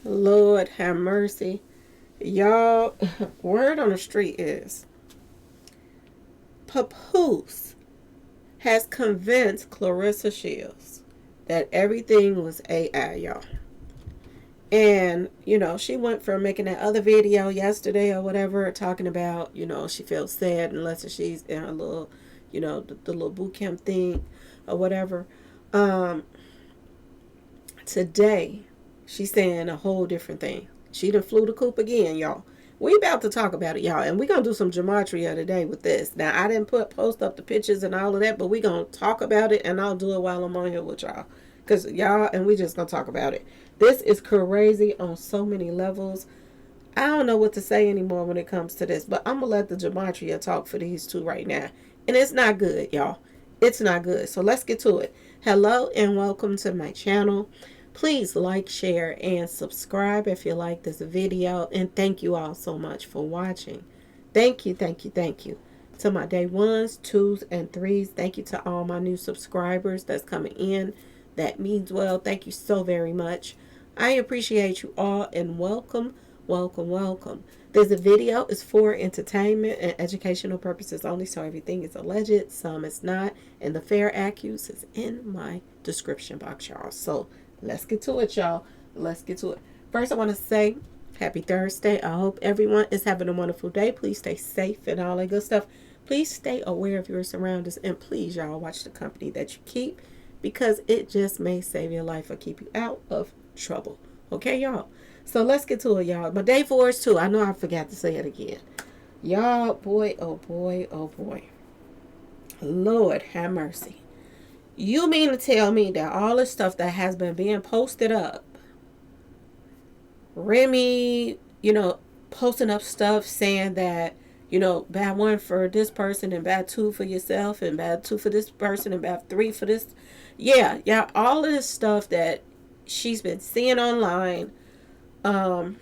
Lord have mercy. Y'all, word on the street is Papoose has convinced Clarissa Shields that everything was AI, y'all. And, she went from making that other video yesterday or whatever, talking about, she feels sad unless she's in a little, the little boot camp thing or whatever. Um, Today, she's saying a whole different thing. She done flew the coop again, y'all. We about to talk about it, y'all. And we going to do some gematria today with this. Now, I didn't post up the pictures and all of that, but we going to talk about it, and I'll do it while I'm on here with y'all. Because y'all, and we just going to talk about it. This is crazy on so many levels. I don't know what to say anymore when it comes to this, but I'm going to let the gematria talk for these two right now. And it's not good, y'all. It's not good. So let's get to it. Hello and welcome to my channel. Please like, share, and subscribe if you like this video. And thank you all so much for watching. Thank you, thank you, thank you. To my day ones, twos, and threes. Thank you to all my new subscribers that's coming in. That means well. Thank you so very much. I appreciate you all and welcome, welcome, welcome. This video is for entertainment and educational purposes only, so everything is alleged, some is not, and the fair accuse is in my description box, y'all. So let's get to it, y'all. Let's get to it. First, I want to say happy Thursday. I hope everyone is having a wonderful day. Please stay safe and all that good stuff. Please stay aware of your surroundings, and please, y'all, watch the company that you keep, because it just may save your life or keep you out of trouble. Okay, y'all? So let's get to it, y'all. My day four is too. I know I forgot to say it again. Y'all, boy, oh boy, oh boy. Lord have mercy. You mean to tell me that all this stuff that has been being posted up, Remy, posting up stuff saying that, bad one for this person and bad two for yourself and bad two for this person and bad three for this. Yeah, all of this stuff that she's been seeing online. The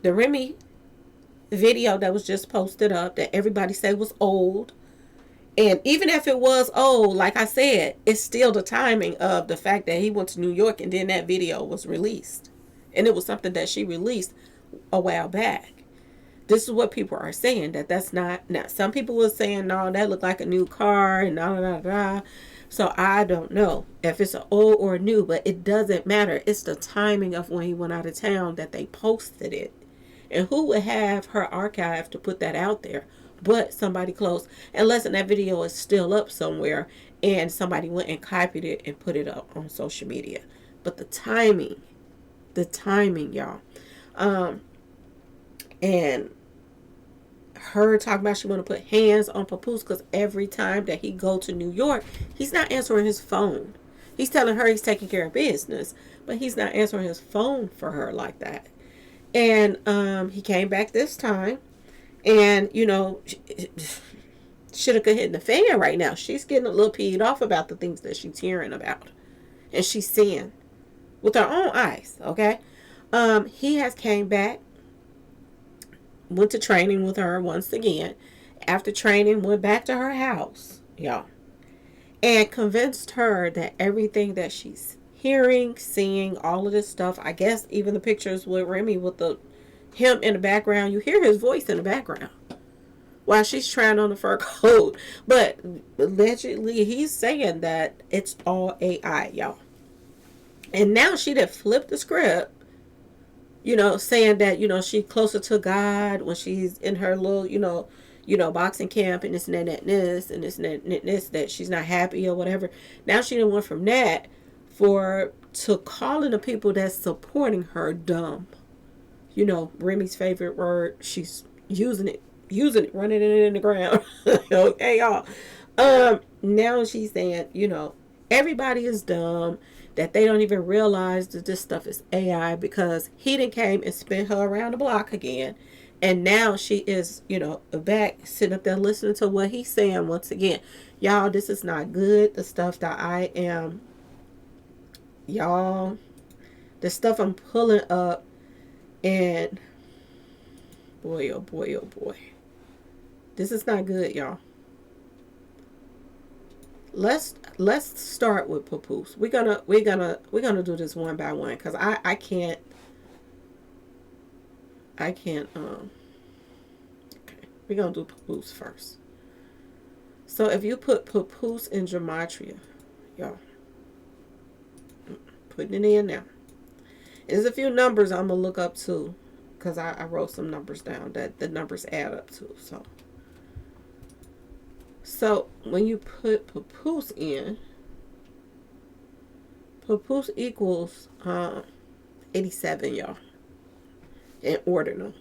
Remy video that was just posted up that everybody said was old. And even if it was old, like I said, it's still the timing of the fact that he went to New York and then that video was released. And it was something that she released a while back. This is what people are saying, that's not. Now, some people were saying, no, that looked like a new car and da. So I don't know if it's an old or new, but it doesn't matter. It's the timing of when he went out of town that they posted it. And who would have her archive to put that out there but somebody close? Unless that video is still up somewhere and somebody went and copied it and put it up on social media. But the timing, y'all. And her talking about she want to put hands on Papoose because every time that he go to New York, he's not answering his phone. He's telling her he's taking care of business, but he's not answering his phone for her like that. And he came back this time, and should have hit the fan right now. She's getting a little peed off about the things that she's hearing about, and she's seeing with her own eyes. Okay, he has came back, went to training with her once again. After training, went back to her house, y'all, and convinced her that everything that she's hearing, seeing, all of this stuff, I guess even the pictures with Remy with him in the background, you hear his voice in the background while she's trying on the fur coat. But allegedly, he's saying that it's all AI, y'all. And now she done flipped the script, saying that, she's closer to God when she's in her little, boxing camp and this and that and this and this and this, that she's not happy or whatever. Now she done went from that to calling the people that's supporting her dumb. Remy's favorite word. She's using it, running it in the ground. Okay, y'all. Now she's saying, everybody is dumb, that they don't even realize that this stuff is AI because he done came and spent her around the block again. And now she is, back sitting up there listening to what he's saying once again. Y'all, this is not good. The stuff that y'all, the stuff I'm pulling up, and boy, oh boy, oh boy. This is not good, y'all. let's start with Papoose. We're gonna do this one by one because I can't okay. We're gonna do Papoose first. So if you put Papoose in Gematria, y'all, putting it in now. There's a few numbers I'm gonna look up too, because I wrote some numbers down that the numbers add up to. So when you put Papoose in, Papoose equals 87, y'all, in ordinal.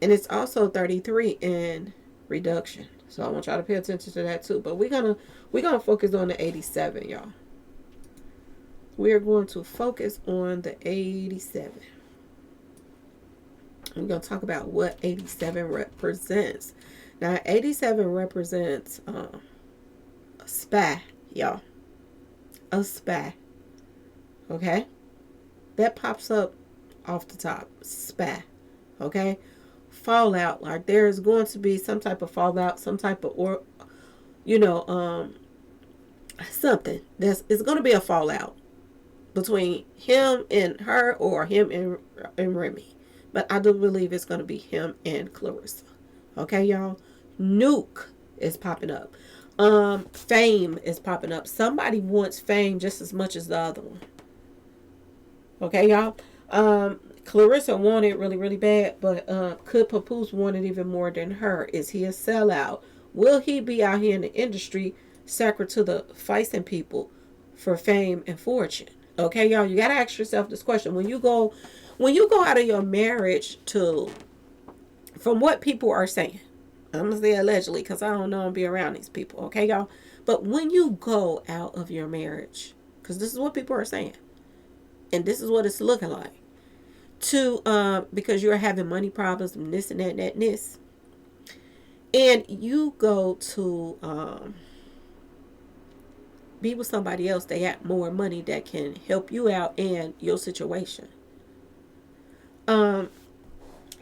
And it's also 33 in reduction. So I want y'all to pay attention to that too. But we're gonna focus on the 87, y'all. We're going to focus on the 87. I'm going to talk about what 87 represents. Now, 87 represents a spy, y'all. A spy. Okay? That pops up off the top. Spy. Okay? Fallout. Like there's going to be some type of fallout, some type of, something. It's going to be a fallout between him and her or him and Remy. But I do believe it's going to be him and Clarissa. Okay, y'all? Nuke is popping up. Fame is popping up. Somebody wants fame just as much as the other one. Okay, y'all? Clarissa wanted it really, really bad, but could Papoose want it even more than her? Is he a sellout? Will he be out here in the industry sacred to the feisting people for fame and fortune? Okay, y'all, you gotta ask yourself this question. When you go out of your marriage from what people are saying, I'm gonna say allegedly because I don't know and be around these people, okay, y'all? But when you go out of your marriage, because this is what people are saying, and this is what it's looking like, because you're having money problems and this and that and that and this, and you go to be with somebody else that got more money that can help you out in your situation. And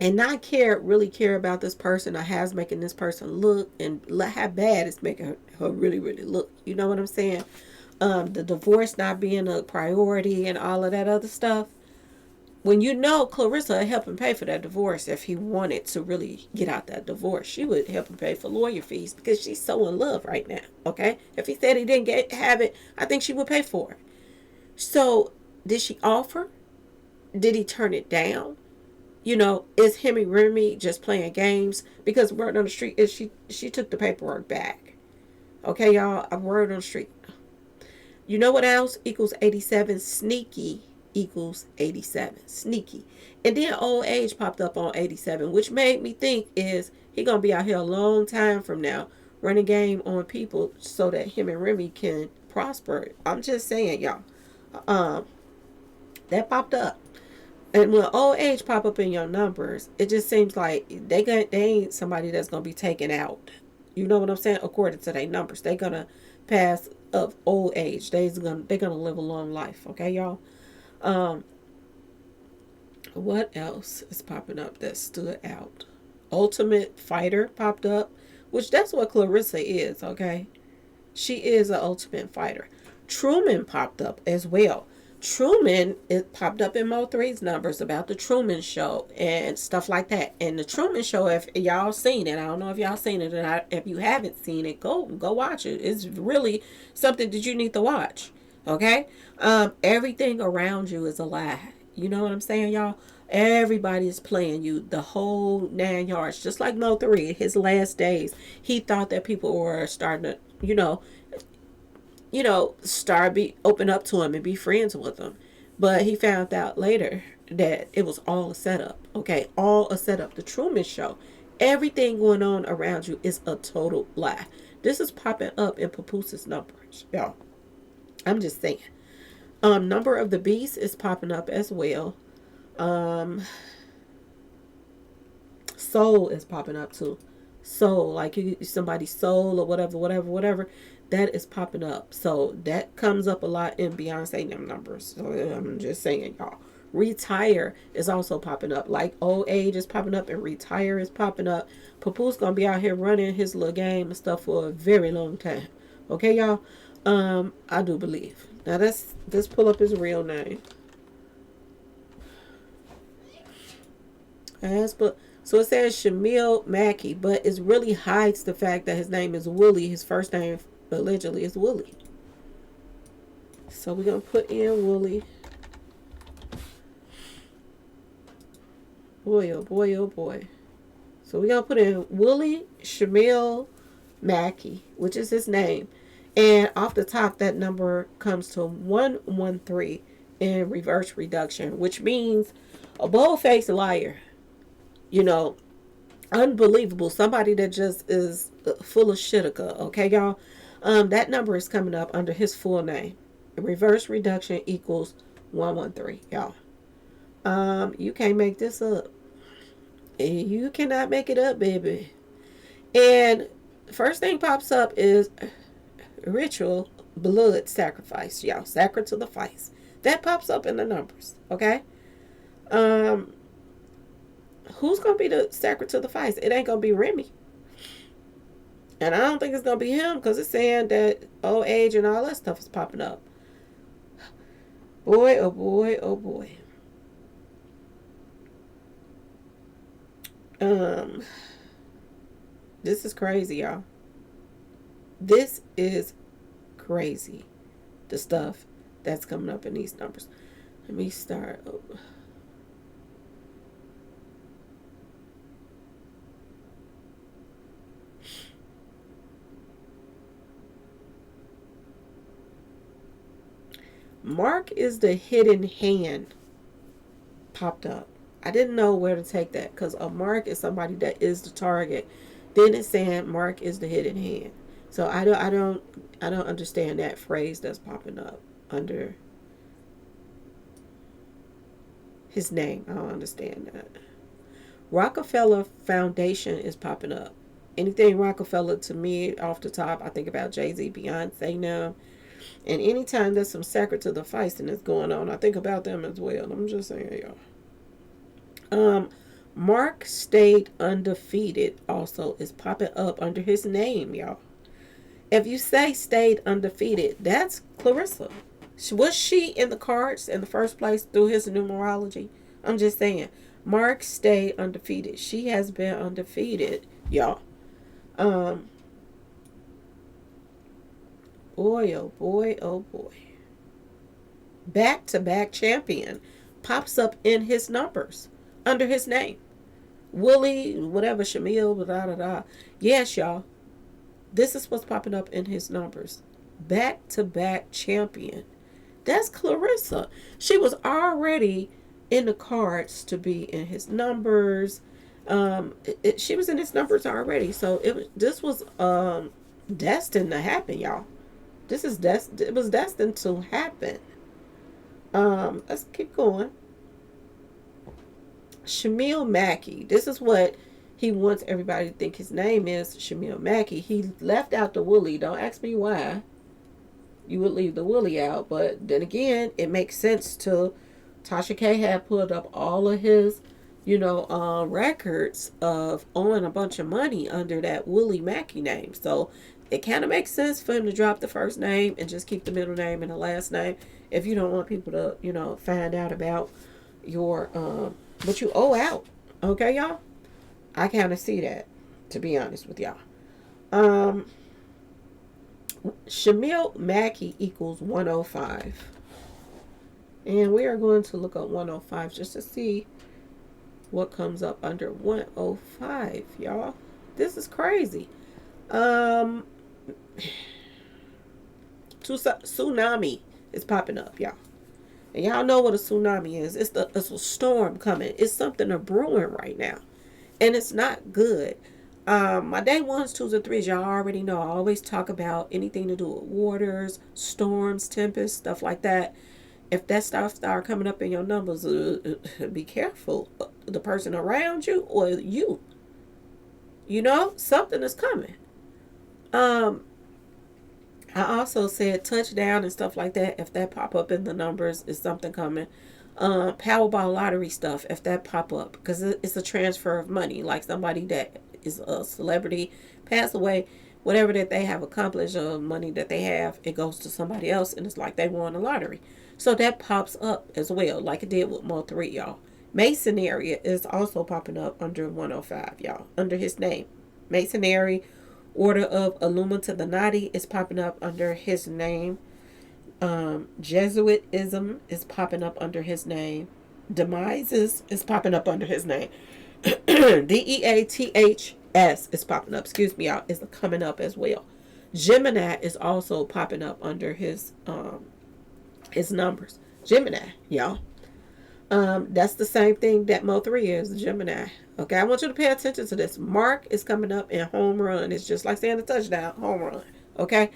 not really care about this person or how's making this person look and how bad it's making her really, really look. You know what I'm saying? The divorce not being a priority and all of that other stuff. When you know Clarissa would help him pay for that divorce if he wanted to really get out that divorce. She would help him pay for lawyer fees because she's so in love right now. Okay? If he said he didn't have it, I think she would pay for it. So, did she offer? Did he turn it down? Is him and Remy just playing games? Because word on the street is she took the paperwork back. Okay, y'all? A word on the street. You know what else equals 87? Sneaky equals 87. Sneaky. And then old age popped up on 87, which made me think is he gonna be out here a long time from now running game on people so that him and Remy can prosper. I'm just saying, y'all. That popped up. And when old age pop up in your numbers, it just seems like they ain't somebody that's gonna be taken out. You know what I'm saying? According to their numbers, they're gonna pass of old age. They're gonna live a long life. Okay, y'all. What else is popping up that stood out? Ultimate Fighter popped up, which that's what Clarissa is. Okay, she is an ultimate fighter. Truman popped up as well. Truman, it popped up in Mo3's numbers about the Truman Show and stuff like that. And the Truman Show, if y'all seen it, I don't know if y'all seen it, and if you haven't seen it, go watch it. It's really something that you need to watch. Okay, everything around you is a lie. You know what I'm saying, y'all? Everybody is playing you the whole 9 yards. Just like Mo3, his last days, he thought that people were starting to, open up to him and be friends with him. But he found out later that it was all a setup. Okay, all a setup. The Truman Show. Everything going on around you is a total lie. This is popping up in Papoose's numbers, y'all. I'm just saying. Number of the Beast is popping up as well. Soul is popping up too. Soul, like somebody's soul or whatever. That is popping up. So that comes up a lot in Beyonce numbers. So I'm just saying, y'all. Retire is also popping up. Like old age is popping up and retire is popping up. Papoose gonna be out here running his little game and stuff for a very long time. Okay, y'all. I do believe. Now let's pull up his real name. But so it says Shamil Mackey, but it really hides the fact that his name is Willie. His first name allegedly is Willie. So we're gonna put in Willie. Boy, oh boy, oh boy. So we're gonna put in Willie Shamil Mackey, which is his name. And off the top, that number comes to 113 in reverse reduction, which means a bold-faced liar. You know, unbelievable. Somebody that just is full of shitica. Okay, y'all. That number is coming up under his full name. Reverse reduction equals 113, y'all. You can't make this up. You cannot make it up, baby. And first thing pops up is ritual blood sacrifice, y'all. Sacred to the face. That pops up in the numbers. Okay. Um, who's gonna be the sacred to the face? It ain't gonna be Remy. And I don't think it's gonna be him because it's saying that old age and all that stuff is popping up. Boy, oh boy, oh boy. Um, this is crazy, y'all. This is crazy. The stuff that's coming up in these numbers. Let me start over. Mark is the hidden hand popped up. I didn't know where to take that because a mark is somebody that is the target. Then it's saying Mark is the hidden hand. So I don't understand that phrase that's popping up under his name. I don't understand that. Rockefeller Foundation is popping up. Anything Rockefeller to me off the top, I think about Jay-Z, Beyonce now. And anytime there's some sacred to the feisting that's going on, I think about them as well. I'm just saying, y'all. Mark stayed undefeated also is popping up under his name, y'all. If you say stayed undefeated, that's Clarissa. Was she in the cards in the first place through his numerology? I'm just saying. Mark stayed undefeated. She has been undefeated, y'all. Um, boy, oh boy, oh boy. Back to back champion pops up in his numbers under his name. Willie, whatever, Shamil, da da da. Yes, y'all. This is what's popping up in his numbers. Back to back champion. That's Clarissa. She was already in the cards to be in his numbers. She was in his numbers already. So this was destined to happen, y'all. It was destined to happen. Let's keep going. Shamil Mackey. This is what he wants everybody to think his name is. Shamil Mackey. He left out the Willie. Don't ask me why you would leave the Willie out. But then again, it makes sense to Tasha K had pulled up all of his, records of owing a bunch of money under that Willie Mackey name. So it kind of makes sense for him to drop the first name and just keep the middle name and the last name if you don't want people to, find out about your what you owe out. Okay, y'all? I kind of see that, to be honest with y'all. Um, Shamil Mackey equals 105. And we are going to look up 105 just to see what comes up under 105, y'all. This is crazy. Tsunami is popping up, y'all. And y'all know what a tsunami is. It's a storm coming. It's something a brewing right now. And it's not good. My day ones, twos, and threes, y'all already know. I always talk about anything to do with waters, storms, tempests, stuff like that. If that stuff start coming up in your numbers, be careful. The person around you or you. Something is coming. I also said touchdown and stuff like that. If that pop up in the numbers, is something coming. Powerball lottery stuff. If that pop up, because it's a transfer of money. Like somebody that is a celebrity pass away, whatever that they have accomplished or money that they have, it goes to somebody else, and it's like they won the lottery. So that pops up as well, like it did with Mo 3, y'all. Masonry is also popping up under 105, y'all, under his name. Masonry, Order of Illuminati is popping up under his name. Jesuitism is popping up under his name. Demises is popping up under his name. DEATHS is popping up. Excuse me, y'all. Is coming up as well. Gemini is also popping up under his numbers. Gemini, y'all. That's the same thing that Mo 3 is, Gemini. Okay, I want you to pay attention to this. Mark is coming up in home run. It's just like saying a touchdown, home run. Okay.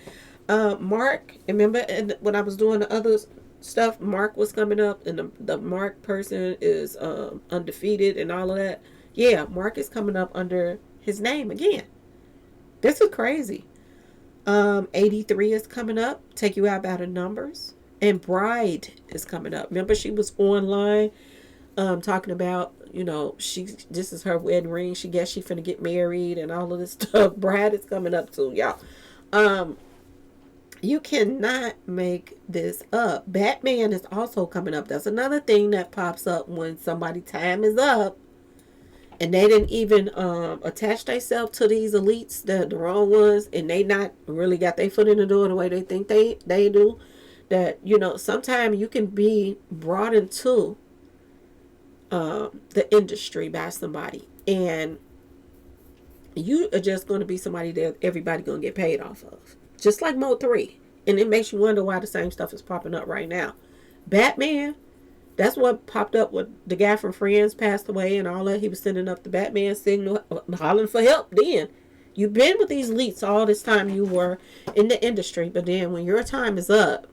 Mark, remember when I was doing the other stuff, Mark was coming up, and the Mark person is undefeated and all of that. Yeah, Mark is coming up under his name again. This is crazy. 83 is coming up. Take you out by the numbers. And Bride is coming up. Remember, she was online talking about, this is her wedding ring. She guess she finna get married and all of this stuff. Bride is coming up too, y'all. You cannot make this up. Batman is also coming up. That's another thing that pops up when somebody's time is up and they didn't even attach themselves to these elites, the wrong ones, and they not really got their foot in the door the way they think they do. That, sometimes you can be brought into the industry by somebody, and you are just going to be somebody that everybody going to get paid off of. Just like Mo 3. And it makes you wonder why the same stuff is popping up right now. Batman, that's what popped up when the guy from Friends passed away and all that. He was sending up the Batman signal, hollering for help then. You've been with these elites all this time you were in the industry, but then when your time is up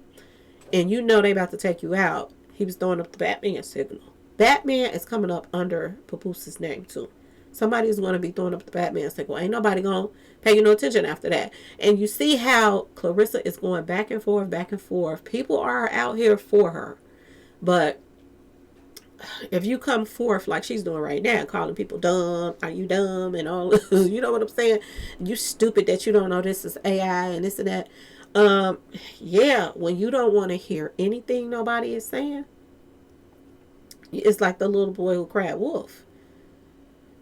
and they about to take you out, he was throwing up the Batman signal. Batman is coming up under Papoose's name too. Somebody's going to be throwing up the Batman signal. Ain't nobody going to pay you no attention after that. And you see how Clarissa is going back and forth, back and forth. People are out here for her. But if you come forth like she's doing right now, calling people dumb, are you dumb, and all this, you know what I'm saying? You stupid that you don't know this is AI and this and that. Yeah, when you don't want to hear anything nobody is saying, it's like the little boy who cried wolf.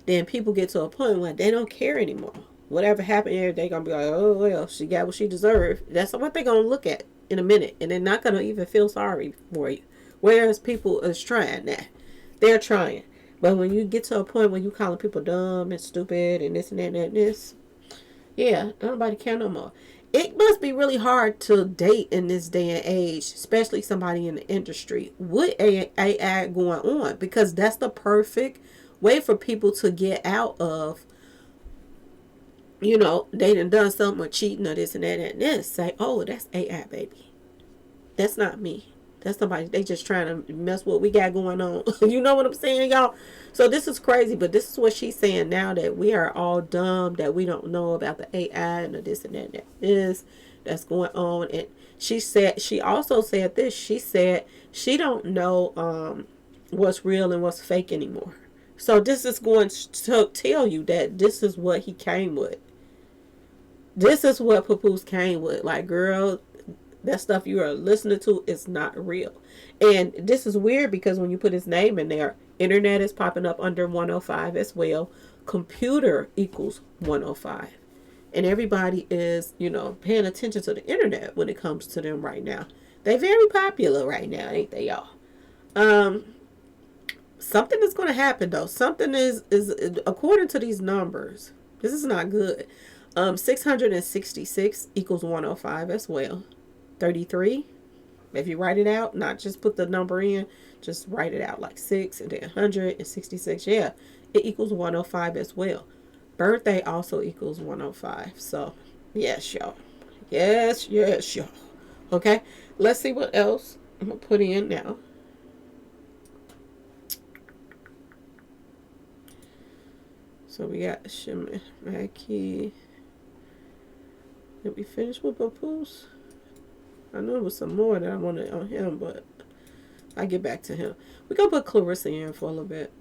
Then people get to a point where they don't care anymore. Whatever happened here, they're going to be like, oh, well, she got what she deserved. That's what they're going to look at in a minute. And they're not going to even feel sorry for you. Whereas people is trying that. They're trying. But when you get to a point where you calling people dumb and stupid and this and that and this, yeah, nobody care no more. It must be really hard to date in this day and age, especially somebody in the industry with AI going on, because that's the perfect way for people to get out of, they done something or cheating or this and that and this. Say, oh, that's AI, baby. That's not me. That's somebody, they just trying to mess with what we got going on. You know what I'm saying, y'all? So this is crazy, but this is what she's saying now, that we are all dumb, that we don't know about the AI and the this and that and that is that's going on. And she also said this. She said she don't know what's real and what's fake anymore. So this is going to tell you that this is what he came with. This is what Papoose came with. Like, girl, that stuff you are listening to is not real. And this is weird because when you put his name in there, internet is popping up under 105 as well. Computer equals 105. And everybody is, paying attention to the internet when it comes to them right now. They're very popular right now, ain't they, y'all? Something is going to happen, though. Something is according to these numbers, this is not good. 666 equals 105 as well. 33, if you write it out, not just put the number in, just write it out like 6 and then 166. Yeah, it equals 105 as well. Birthday also equals 105. So, yes, y'all. Yes, y'all. Okay, let's see what else I'm going to put in now. So we got Shimaki. Did we finish with Papoose? I know there was some more that I wanted on him, but I get back to him. We're going to put Clarissa in for a little bit.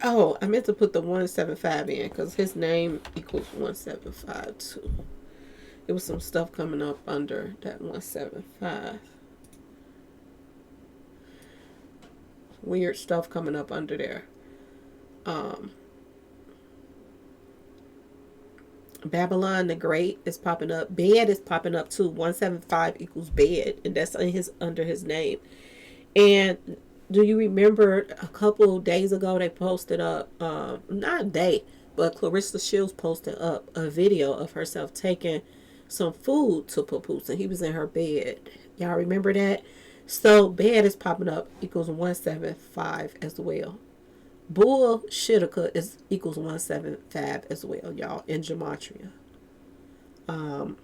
Oh, I meant to put the 175 in because his name equals 175 too. It was some stuff coming up under that 175. Weird stuff coming up under there. Um, Babylon the Great is popping up. Bed is popping up too. 175 equals bed, and that's in his under his name. And do you remember a couple days ago they posted up, not a day, but Clarissa Shields posted up a video of herself taking some food to Papoose, and he was in her bed. Y'all remember that? So bed is popping up equals 175 as well. Bull Shittaka is equals 175 as well, y'all, in Gematria. Um,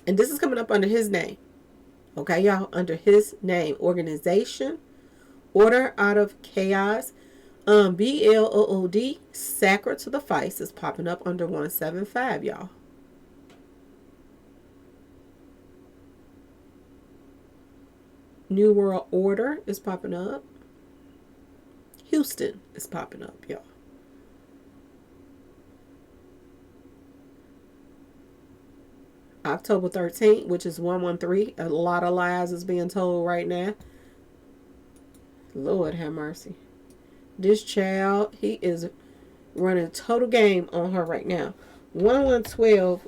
and this is coming up under his name. Okay, y'all, under his name. Organization, order out of chaos. BLOOD, sacred to the Feist is popping up under 175, y'all. New World Order is popping up. Houston is popping up, y'all. October 13th, which is 113. A lot of lies is being told right now. Lord have mercy. This child, he is running total game on her right now. 1112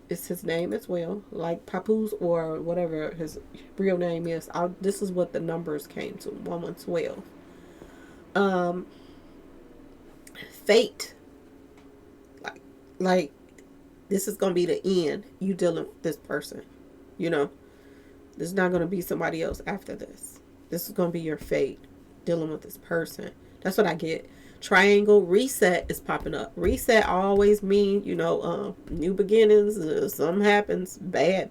is his name as well, like Papoose or whatever his real name is. This is what the numbers came to. 1112. Fate, like this is gonna be the end. You dealing with this person, you know. There's not gonna be somebody else after this. This is gonna be your fate, dealing with this person. That's what I get. Triangle reset is popping up. Reset always mean, new beginnings. Something happens, bad.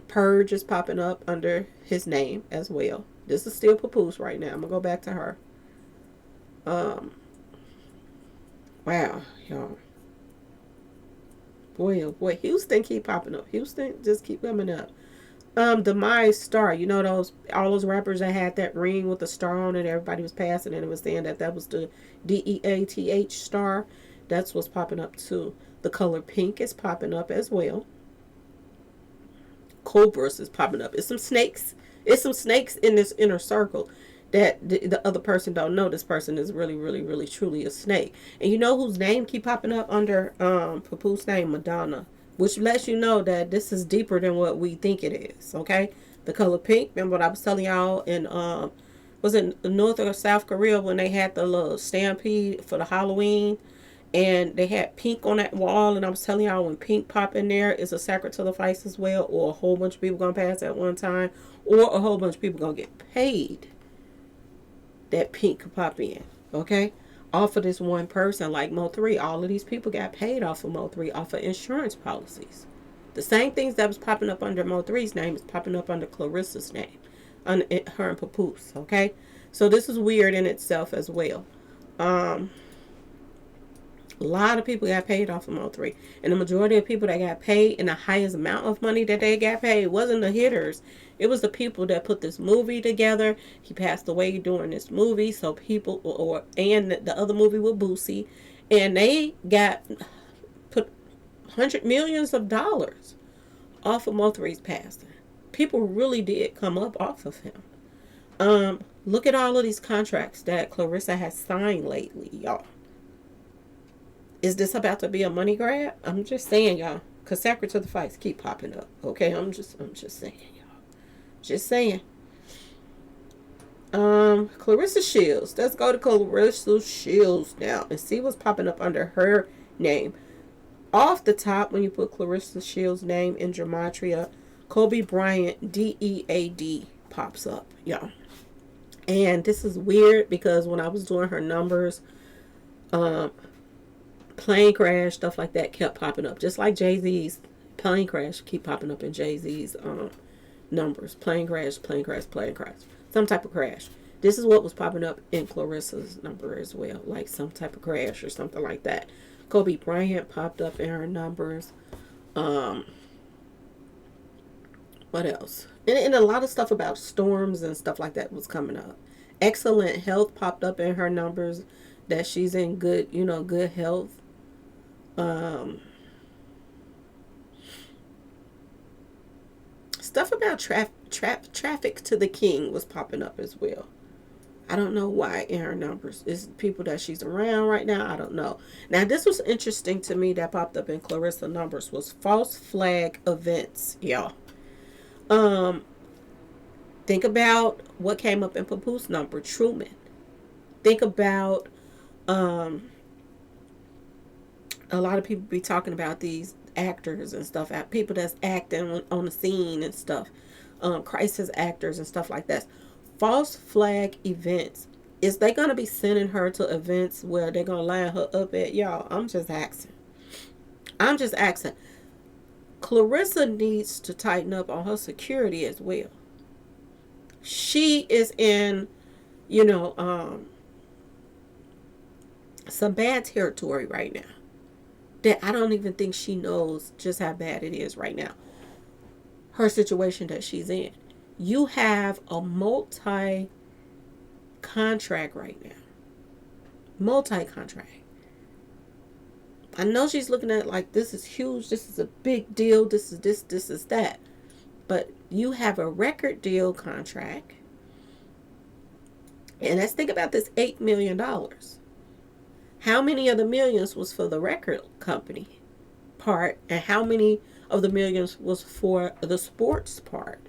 Purge is popping up under his name as well. This is still Papoose right now. I'm gonna go back to her. Wow, y'all. Boy, oh boy, Houston keep popping up. Houston just keep coming up. Demise Star. You know all those rappers that had that ring with the star on it. Everybody was passing and it was saying that was the DEATH star. That's what's popping up too. The color pink is popping up as well. Cobras is popping up. It's some snakes. It's some snakes in this inner circle that the other person don't know. This person is really, really, really, truly a snake. And you know whose name keep popping up under Papoose name? Madonna. Which lets you know that this is deeper than what we think it is, okay? The color pink, remember what I was telling y'all in, was it North or South Korea when they had the little stampede for the Halloween? And they had pink on that wall, and I was telling y'all when pink pop in there, is a sacred to the Feist as well, or a whole bunch of people gonna pass at one time, or a whole bunch of people gonna get paid that pink could pop in, okay? Off of this one person, like Mo3, all of these people got paid off of Mo3 off of insurance policies. The same things that was popping up under Mo3's name is popping up under Clarissa's name, under her and Papoose, okay? So this is weird in itself as well. A lot of people got paid off of Mo3, and the majority of people that got paid, and the highest amount of money that they got paid, wasn't the hitters. It was the people that put this movie together. He passed away during this movie, so people, and the other movie with Boosie, and they got put $100 millions off of Mo3's passing. People really did come up off of him. Look at all of these contracts that Clarissa has signed lately, y'all. Is this about to be a money grab? I'm just saying, y'all. Because Sacred to the Fights keep popping up. Okay, I'm just saying, y'all. Just saying. Clarissa Shields. Let's go to Clarissa Shields now and see what's popping up under her name. Off the top, when you put Clarissa Shields' name in Gematria, Kobe Bryant DEAD pops up, y'all. And this is weird because when I was doing her numbers, plane crash, stuff like that kept popping up. Just like Jay-Z's plane crash keep popping up in Jay-Z's numbers. Plane crash. Some type of crash. This is what was popping up in Clarissa's number as well. Like some type of crash or something like that. Kobe Bryant popped up in her numbers. What else? And a lot of stuff about storms and stuff like that was coming up. Excellent health popped up in her numbers, that she's in good, good health. Um, Stuff about traffic to the king was popping up as well. I don't know why in her numbers. It's people that she's around right now. I don't know. Now, this was interesting to me that popped up in Clarissa numbers was false flag events, y'all. Um, think about what came up in Papoose number, Truman. Think about um, a lot of people be talking about these actors and stuff, people that's acting on the scene and stuff, crisis actors and stuff like that. False flag events. Is they gonna be sending her to events where they're gonna line her up at, y'all? I'm just asking. I'm just asking. Clarissa needs to tighten up on her security as well. She is in, you know, some bad territory right now that I don't even think she knows just how bad it is right now. Her situation that she's in. You have a multi-contract right now. Multi-contract. I know she's looking at it like, this is huge, this is a big deal, this is this, this is that. But you have a record deal contract. And let's think about this $8 million. How many of the millions was for the record company part, and how many of the millions was for the sports part?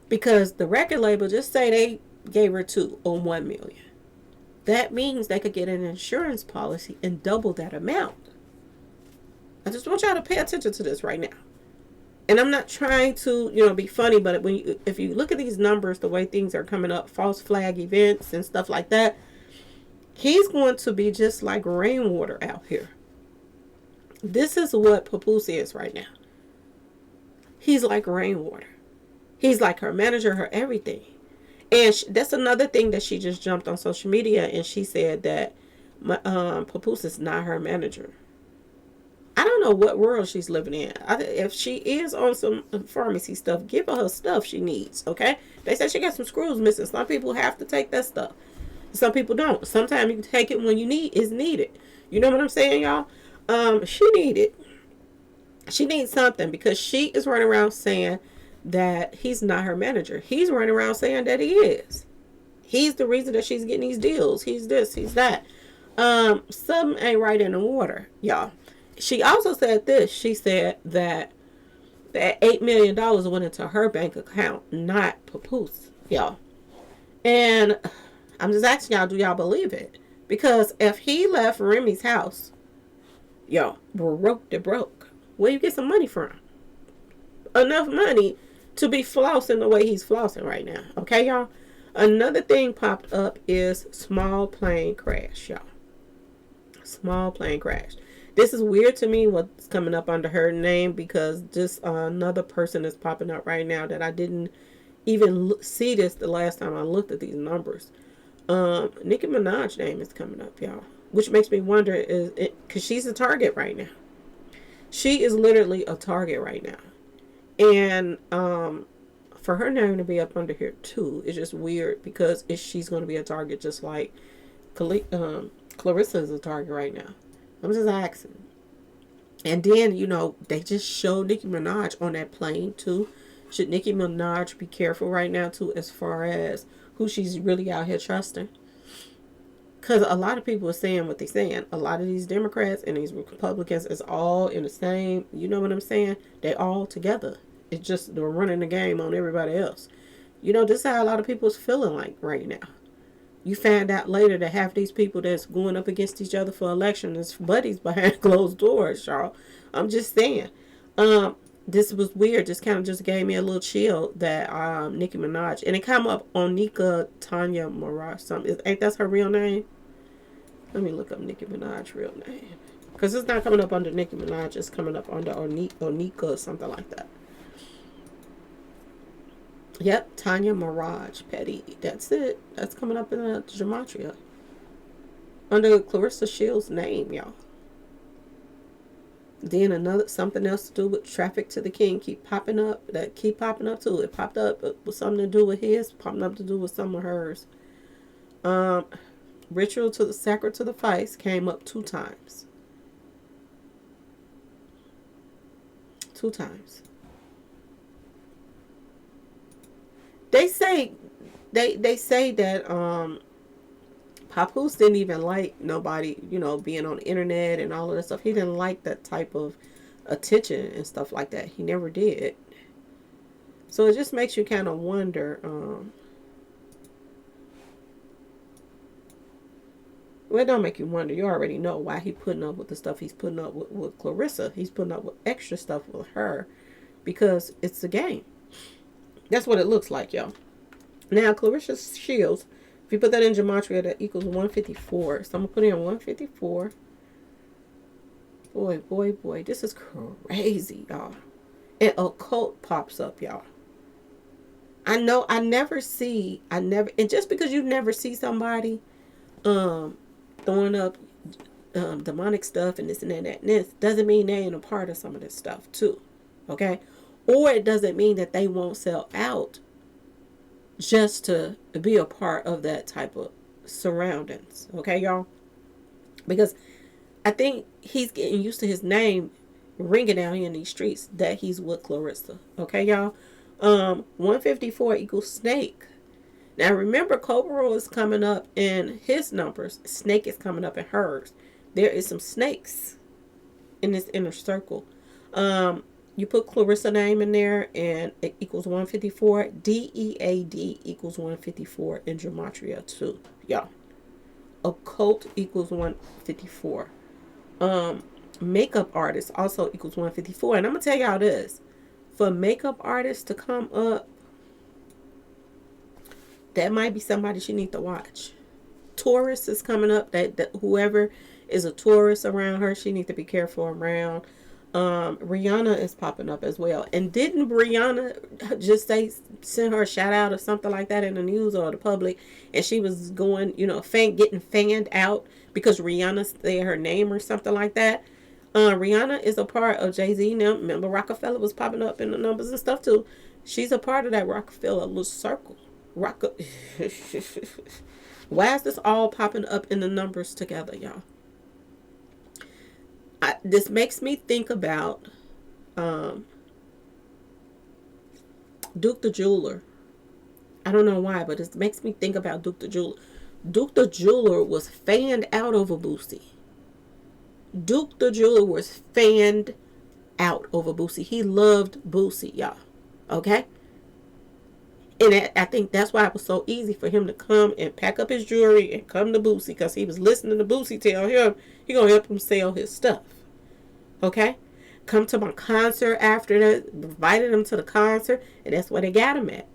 Because the record label, just say they gave her 2 on 1 million. That means they could get an insurance policy and double that amount. I just want y'all to pay attention to this right now. And I'm not trying to, be funny, but if you look at these numbers, the way things are coming up, false flag events and stuff like that, he's going to be just like rainwater out here. This is what Papoose is right now. He's like rainwater. He's like her manager, her everything. And that's another thing that she just jumped on social media, and she said that Papoose is not her manager. I don't know what world she's living in. If she is on some pharmacy stuff, give her stuff she needs, okay? They said she got some screws missing. Some people have to take that stuff. Some people don't. Sometimes you take it when it's needed. You know what I'm saying, y'all? She needs something, because she is running around saying that he's not her manager. He's running around saying that he is. He's the reason that she's getting these deals. He's this, he's that. Something ain't right in the water, y'all. She also said this. She said that $8 million went into her bank account, not Papoose, y'all. And I'm just asking y'all, do y'all believe it? Because if he left Remy's house, y'all, broke, where you get some money from? Enough money to be flossing the way he's flossing right now. Okay, y'all? Another thing popped up is small plane crash, y'all. Small plane crash. This is weird to me what's coming up under her name, because just another person is popping up right now that I didn't even see this the last time I looked at these numbers. Nicki Minaj's name is coming up, y'all. Which makes me wonder, is it because she's a target right now. She is literally a target right now. And for her name to be up under here too is just weird, because she's going to be a target just like Clarissa is a target right now. I'm just asking. And then, they just showed Nicki Minaj on that plane too. Should Nicki Minaj be careful right now too, as far as who she's really out here trusting? Because a lot of people are saying what they're saying. A lot of these Democrats and these Republicans is all in the same, you know what I'm saying? They all together. It's just they're running the game on everybody else. This is how a lot of people is feeling like right now. You find out later that half these people that's going up against each other for election is buddies behind closed doors, y'all. I'm just saying. This was weird. Just kind of just gave me a little chill that Nicki Minaj, and it come up on Nika Tanya Mirage. Ain't that her real name? Let me look up Nicki Minaj's real name, because it's not coming up under Nicki Minaj. It's coming up under Onika or something like that. Yep, Tanya Mirage Petty. That's it. That's coming up in the Gematria under Clarissa Shields' name, y'all. Then another something else to do with traffic to the king keep popping up. That keep popping up too. It popped up with something to do with his, popping up to do with some of hers. Um, Ritual to the sacrifice came up 2 times. 2 times. They say they say that Papoose didn't even like nobody, being on the internet and all of that stuff. He didn't like that type of attention and stuff like that. He never did. So it just makes you kind of wonder. Well, it don't make you wonder. You already know why he putting up with the stuff he's putting up with Clarissa. He's putting up with extra stuff with her because it's a game. That's what it looks like, y'all. Now, Clarissa's shields, if you put that in Gematria, that equals 154. So I'm going to put in 154. Boy, boy, boy. This is crazy, y'all. And occult pops up, y'all. I know and just because you never see somebody throwing up demonic stuff and this and that and this doesn't mean they ain't a part of some of this stuff too. Okay? Or it doesn't mean that they won't sell out just to be a part of that type of surroundings. Okay, y'all? Because I think he's getting used to his name ringing out here in these streets that he's with Clarissa. Okay, y'all? 154 equals snake. Now remember, Cobra is coming up in his numbers. Snake is coming up in hers. There is some snakes in this inner circle. You put Clarissa name in there and it equals 154. DEAD equals 154 in Gematria too. Y'all. Occult equals 154. Makeup artist also equals 154. And I'm going to tell y'all this. For makeup artists to come up, that might be somebody she needs to watch. Taurus is coming up. That whoever is a Taurus around her, she needs to be careful around. Rihanna is popping up as well. And didn't Rihanna just send her a shout out or something like that in the news or the public? And she was going, getting fanned out because Rihanna said her name or something like that. Rihanna is a part of Jay-Z now. Remember, Rockefeller was popping up in the numbers and stuff too. She's a part of that Rockefeller little circle. Why is this all popping up in the numbers together, y'all? This makes me think about Duke the Jeweler. I don't know why, but it makes me think about Duke the Jeweler. Duke the Jeweler was fanned out over Boosie. Duke the Jeweler was fanned out over Boosie. He loved Boosie, y'all. Okay? And I think that's why it was so easy for him to come and pack up his jewelry and come to Boosie, because he was listening to Boosie tell him he gonna help him sell his stuff. Okay? Come to my concert after that, invited him to the concert, and that's where they got him at.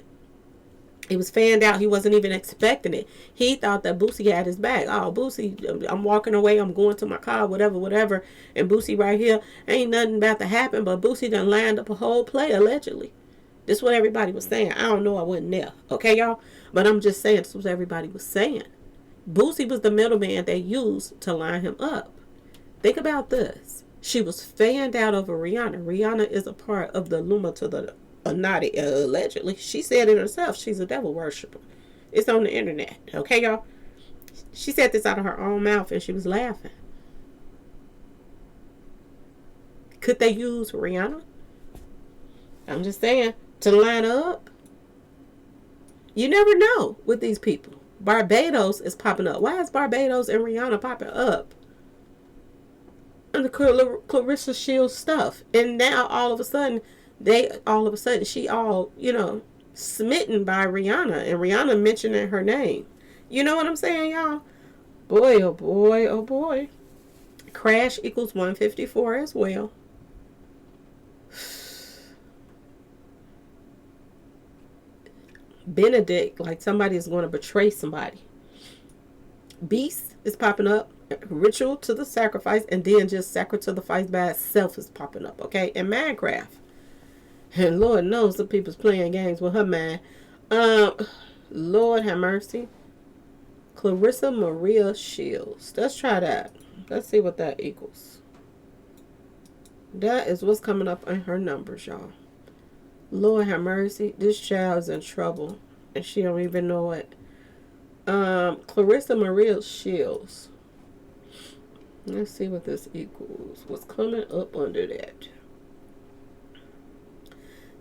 He was fanned out. He wasn't even expecting it. He thought that Boosie had his back. Oh, Boosie, I'm walking away. I'm going to my car, whatever. And Boosie right here, ain't nothing about to happen, but Boosie done lined up a whole play, allegedly. This is what everybody was saying. I don't know. I wasn't there. Okay, y'all? But I'm just saying, this was what everybody was saying. Boosie was the middleman they used to line him up. Think about this. She was fanned out over Rihanna. Rihanna is a part of the Luma to the Anati, allegedly. She said it herself. She's a devil worshiper. It's on the internet. Okay, y'all? She said this out of her own mouth and she was laughing. Could they use Rihanna? I'm just saying, to line up. You never know with these people. Barbados is popping up. Why is Barbados and Rihanna popping up? Under Clarissa Shields stuff. And now all of a sudden, she all, smitten by Rihanna. And Rihanna mentioning her name. You know what I'm saying, y'all? Boy, oh boy, oh boy. Crash equals 154 as well. Benedict, like somebody is going to betray somebody. Beast is popping up. Ritual to the sacrifice, and then just sacrifice by itself is popping up, okay? And Minecraft. And Lord knows the people's playing games with her mind. Lord have mercy. Clarissa Maria Shields. Let's try that. Let's see what that equals. That is what's coming up in her numbers, y'all. Lord have mercy. This child's in trouble. And she don't even know it. Clarissa Maria Shields. Let's see what this equals. What's coming up under that?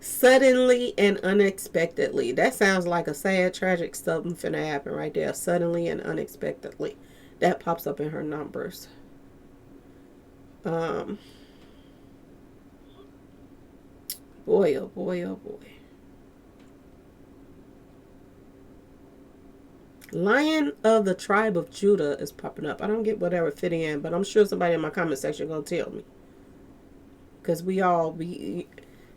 Suddenly and unexpectedly. That sounds like a sad, tragic something finna happen right there. Suddenly and unexpectedly. That pops up in her numbers. Um, boy, oh boy, oh boy. Lion of the tribe of Judah is popping up. I don't get whatever fitting in, but I'm sure somebody in my comment section gonna tell me. Because we all be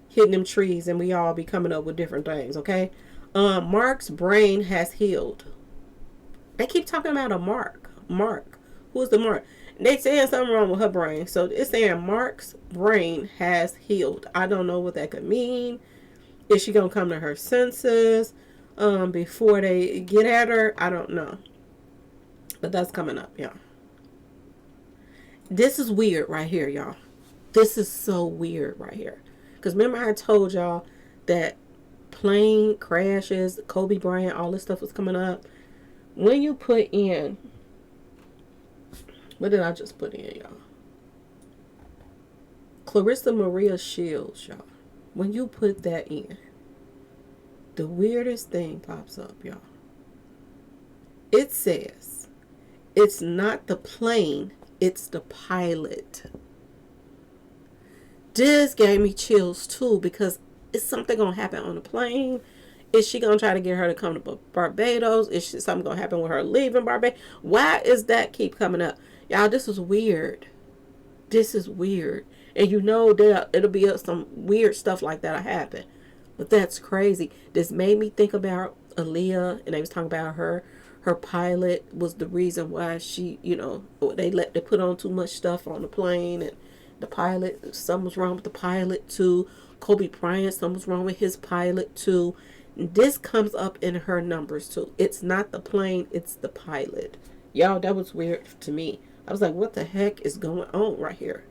hitting them trees and we all be coming up with different things, okay? Mark's brain has healed. They keep talking about a Mark. Mark. Who's the Mark? They saying something wrong with her brain. So it's saying Mark's brain has healed. I don't know what that could mean. Is she gonna come to her senses before they get at her? I don't know. But that's coming up, y'all. This is weird right here, y'all. This is so weird right here. Because remember I told y'all that plane crashes, Kobe Bryant, all this stuff was coming up. When you put in, what did I just put in, y'all? Clarissa Maria Shields, y'all. When you put that in, the weirdest thing pops up, y'all. It says, it's not the plane, it's the pilot. This gave me chills too, because is something gonna happen on the plane? Is she gonna try to get her to come to Barbados? Is something gonna happen with her leaving Barbados? Why is that keep coming up? Y'all, this is weird. This is weird. And you know that it'll be some weird stuff like that'll happen. But that's crazy. This made me think about Aaliyah, and they was talking about her pilot was the reason why she, they put on too much stuff on the plane, and the pilot, something was wrong with the pilot too. Kobe Bryant, something was wrong with his pilot too. This comes up in her numbers too. It's not the plane, it's the pilot. Y'all, that was weird to me. I was like, what the heck is going on right here?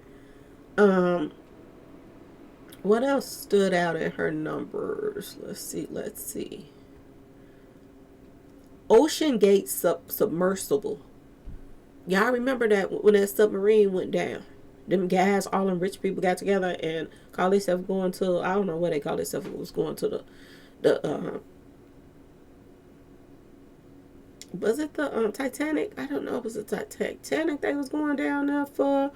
What else stood out in her numbers? Let's see. Ocean Gate submersible. Y'all remember that when that submarine went down? Them guys, all them rich people got together and called themselves going to, I don't know what they called themselves. It was going to was it the Titanic? I don't know. It was the Titanic they was going down there for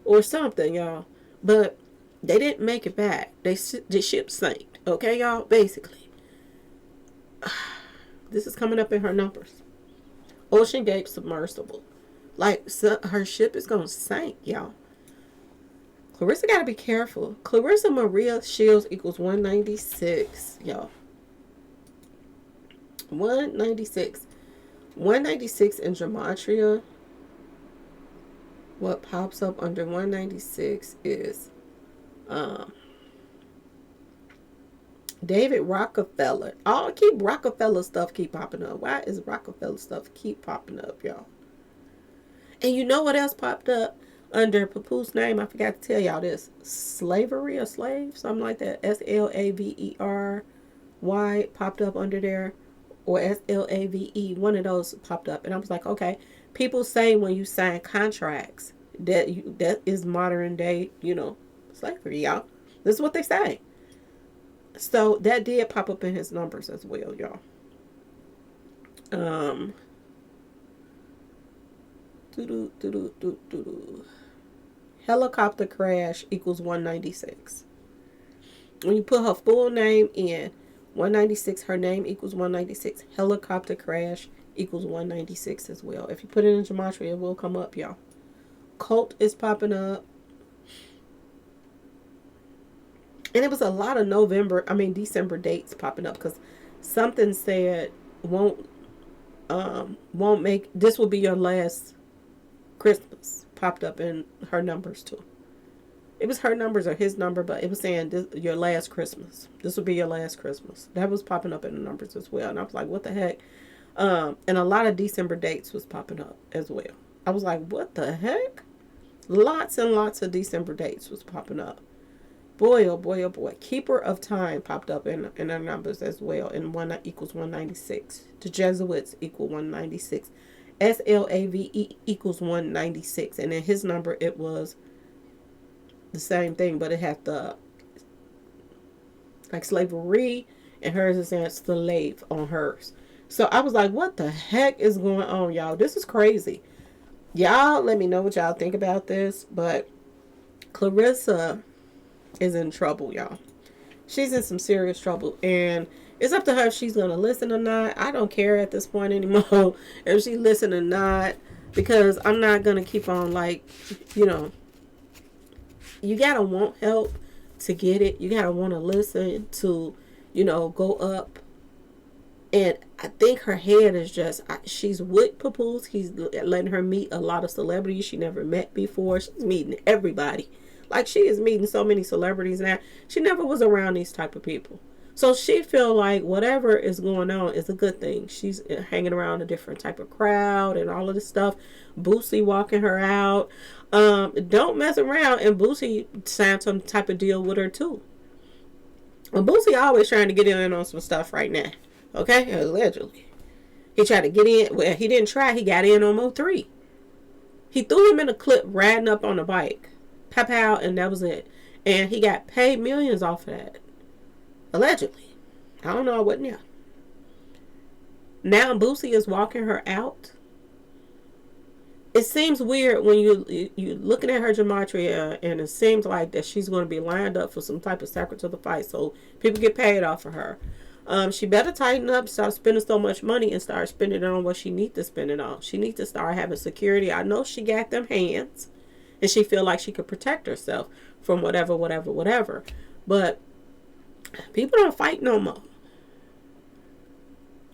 or something, y'all. But they didn't make it back. The ship sank. Okay, y'all? Basically. This is coming up in her numbers. Ocean Gate submersible. Like, so her ship is going to sink, y'all. Clarissa got to be careful. Clarissa Maria Shields equals 196, y'all. 196. 196 in Gematria. What pops up under 196 is David Rockefeller. Rockefeller stuff keep popping up. Why is Rockefeller stuff keep popping up, y'all? And you know what else popped up under Papoose's name? I forgot to tell y'all this. Slavery or slave? Something like that. Slavery popped up under there. Or SLAVE. One of those popped up. And I was like, okay. People say when you sign contracts that is modern day, slavery, y'all. This is what they say. So that did pop up in his numbers as well, y'all. Helicopter crash equals 196. When you put her full name in, 196, her name equals 196. Helicopter crash equals 196 as well. If you put it in Gematria, it will come up, y'all. Cult is popping up. And it was a lot of December dates popping up because something said won't make, this will be your last Christmas, popped up in her numbers too. It was her numbers or his number, but it was saying this, your last Christmas. This will be your last Christmas. That was popping up in the numbers as well. And I was like, what the heck? And a lot of December dates was popping up as well. I was like, what the heck? Lots and lots of December dates was popping up. Boy, oh boy, oh boy. Keeper of Time popped up in our numbers as well. And 1 equals 196. The Jesuits equal 196. SLAVE equals 196. And in his number, it was the same thing, but it had the, like, slavery, and hers is saying slave on hers. So I was like, what the heck is going on, y'all? This is crazy. Y'all let me know what y'all think about this. But Clarissa is in trouble, y'all. She's in some serious trouble, and it's up to her if she's gonna listen or not. I don't care at this point anymore if she listen or not, because I'm not gonna keep on, like, you know, you gotta want help to get it. You gotta want to listen to, you know, go up. And I think her head is just, she's with Papoose. He's letting her meet a lot of celebrities she never met before. She's meeting everybody. Like, she is meeting so many celebrities now. She never was around these type of people. So she feel like whatever is going on is a good thing. She's hanging around a different type of crowd and all of this stuff. Boosie walking her out. Don't mess around. And Boosie signed some type of deal with her too. Well, Boosie always trying to get in on some stuff right now. Okay? Allegedly. He tried to get in. Well, he didn't try. He got in on Mo3. He threw him in a clip riding up on a bike. Pow pow, and that was it. And he got paid millions off of that. Allegedly. I don't know. I wasn't there. Now Boosie is walking her out. It seems weird when you looking at her gematria, and it seems like that she's going to be lined up for some type of secret to the fight, so people get paid off of her. She better tighten up, start spending so much money, and start spending it on what she needs to spend it on. She needs to start having security. I know she got them hands, and she feel like she could protect herself from whatever. But people don't fight no more.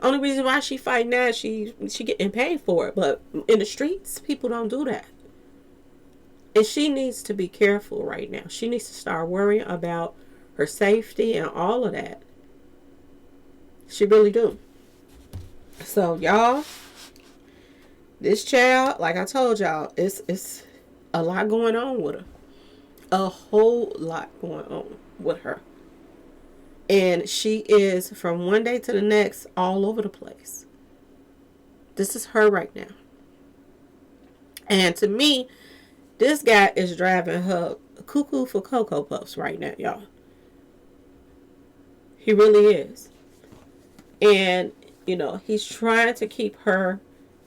Only reason why she fight now, she getting paid for it. But in the streets, people don't do that. And she needs to be careful right now. She needs to start worrying about her safety and all of that. She really do. So y'all, this child, like I told y'all, it's a lot going on with her. A whole lot going on with her. And she is, from one day to the next, all over the place. This is her right now. And to me, this guy is driving her cuckoo for Cocoa Puffs right now, y'all. He really is. And, you know, he's trying to keep her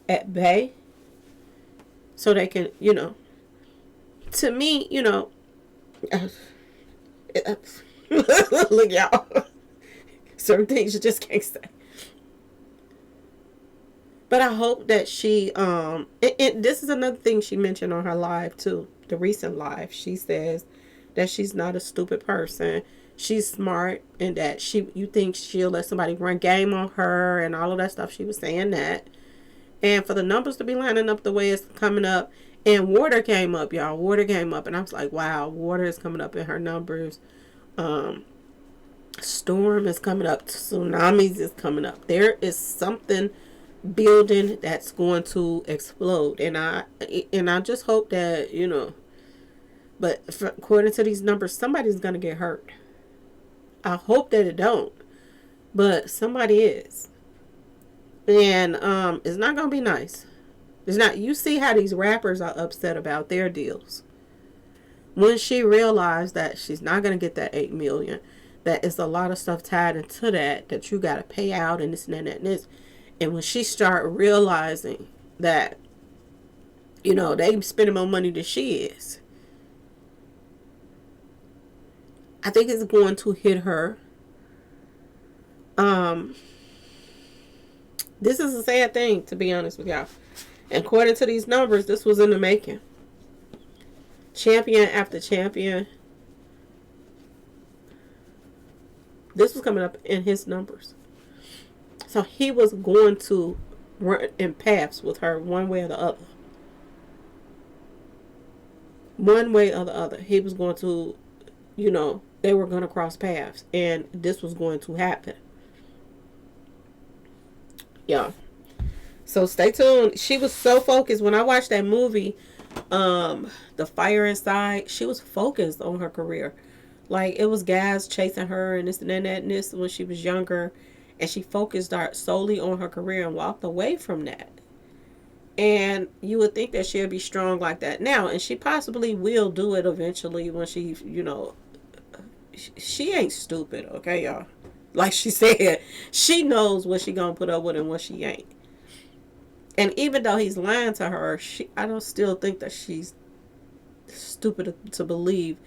at bay so they can, you know, to me, you know, look, y'all, certain things you just can't say. But I hope that she, this is another thing she mentioned on her live too, the recent live. She says that she's not a stupid person. She's smart, and that you think she'll let somebody run game on her and all of that stuff. She was saying that. And for the numbers to be lining up the way it's coming up, and water came up, y'all. Water came up, and I was like, wow, water is coming up in her numbers. Storm is coming up. Tsunamis is coming up. There is something building that's going to explode, and I just hope that, you know, but according to these numbers, somebody's gonna get hurt. I hope that it don't, but somebody is, and it's not gonna be nice. It's not. You see how these rappers are upset about their deals. When she realized that she's not gonna get that 8 million, that it's a lot of stuff tied into that you gotta pay out, and this and that and this. And when she started realizing that, you know, they spending more money than she is, I think it's going to hit her. This is a sad thing, to be honest with y'all. And according to these numbers, this was in the making. Champion after champion. This was coming up in his numbers. So he was going to run in paths with her one way or the other. One way or the other. He was going to, you know, they were going to cross paths. And this was going to happen. Yeah. So stay tuned. She was so focused. When I watched that movie, The fire inside, she was focused on her career. Like, it was guys chasing her and this and that and this when she was younger, and she focused solely on her career and walked away from that. And you would think that she'll be strong like that now, and she possibly will do it eventually when she, she ain't stupid, okay, y'all. Like she said, she knows what she gonna put up with and what she ain't. And even though he's lying to her, I don't still think that she's stupid to believe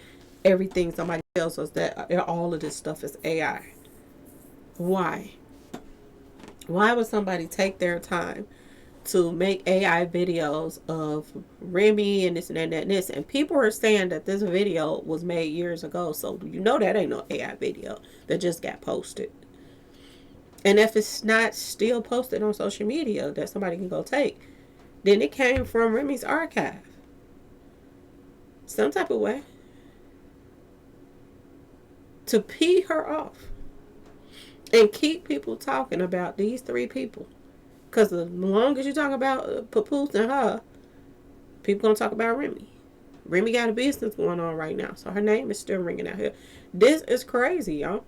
everything somebody tells us that all of this stuff is AI. Why? Why would somebody take their time to make AI videos of Remy and this and that and this? And people are saying that this video was made years ago, so you know that ain't no AI video that just got posted. And if it's not still posted on social media that somebody can go take, then it came from Remy's archive. Some type of way. To pee her off. And keep people talking about these three people. Because as long as you talk about Papoose and her, people going to talk about Remy. Remy got a business going on right now, so her name is still ringing out here. This is crazy, y'all.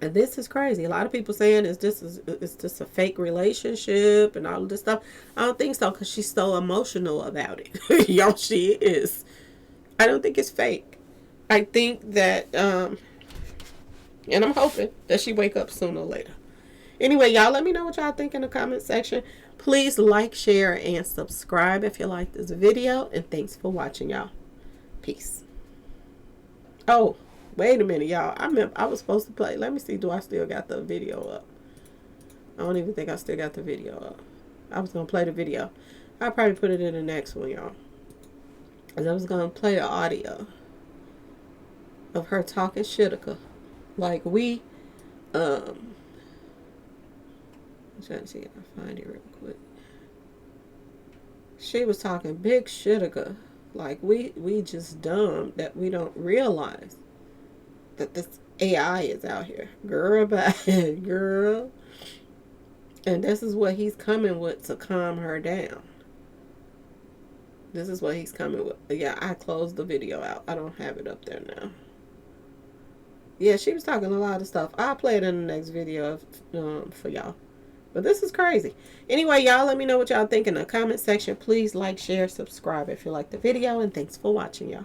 And this is crazy. A lot of people saying is this a fake relationship and all of this stuff. I don't think so, because she's so emotional about it. Y'all, she is. I don't think it's fake. I think that, and I'm hoping that she wake up sooner or later. Anyway, y'all, let me know what y'all think in the comment section. Please like, share, and subscribe if you like this video. And thanks for watching, y'all. Peace. Oh, wait a minute, y'all. I was supposed to play. Let me see. Do I still got the video up? I don't even think I still got the video up. I was going to play the video. I'll probably put it in the next one, y'all. Because I was going to play the audio of her talking shitica. Like I'm trying to see if I find it real quick. She was talking big shitica. Like we just dumb that we don't realize that this AI is out here. Girl, bye. Girl. And this is what he's coming with to calm her down. This is what he's coming with. Yeah, I closed the video out. I don't have it up there now. Yeah, she was talking a lot of stuff. I'll play it in the next video for y'all. But this is crazy. Anyway, y'all, let me know what y'all think in the comment section. Please like, share, subscribe if you like the video. And thanks for watching, y'all.